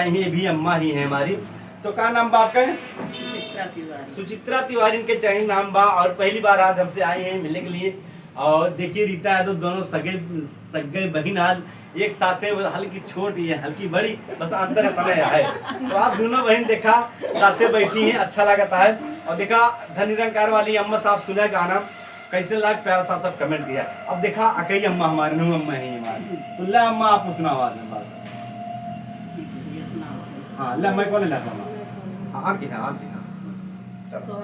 आई हैं, ये भी अम्मा ही है हमारी। तो क्या नाम बा आपका? सुचित्रा तिवारी इनके चैनल नाम बा। और पहली बार आज हमसे आए हैं मिलने के लिए। और देखिए रीता यादव दोनों सगे बहन हाल एक साथ है, हल्की छोटी है हल्की बड़ी, बस अंतर इतना है। तो आप दोनों बहन देखा साथे बैठी हैं, अच्छा लगता है। और देखा धन निरंकार वाली अम्मा साहब सुना गाना कैसे लाग प्यार साहब सब कमेंट किया। अब देखा अकई अम्मा हमारे नू अम्मा है हमारी। तो ला अम्मा आप सुना आवाज में बात। हाँ ला मैं कौन लाता हूँ आपकी है आपकी हाँ चलो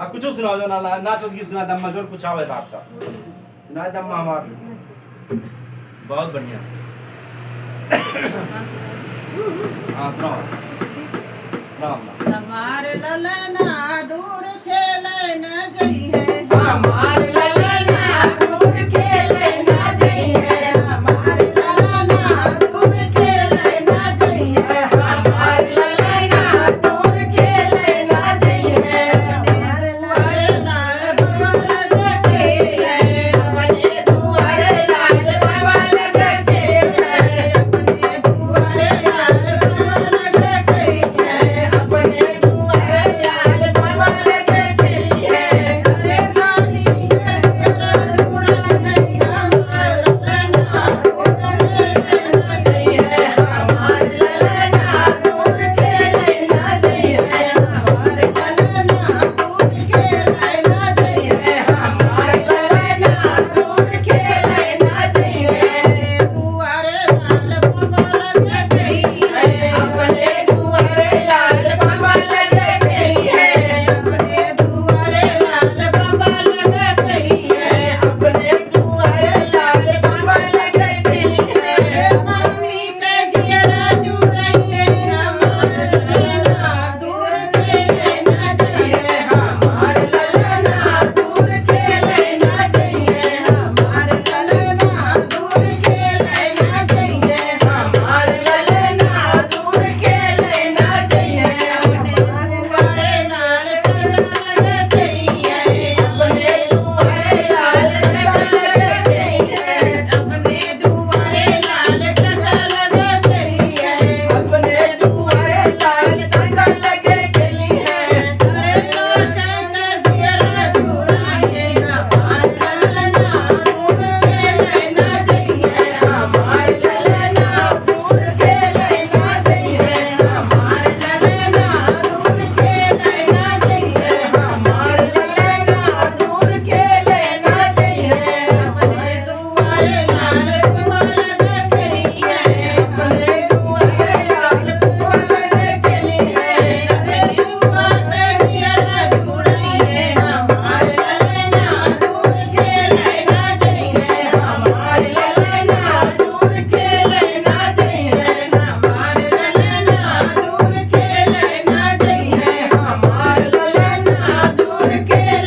आप कुछ सुनाओ जो ना नाच उसकी सुना दम्मा जो कुछ आवे था आपका सुना दम्मा हमारे बहुत बढ़िया। हाँ सुनाओ हमारे ललन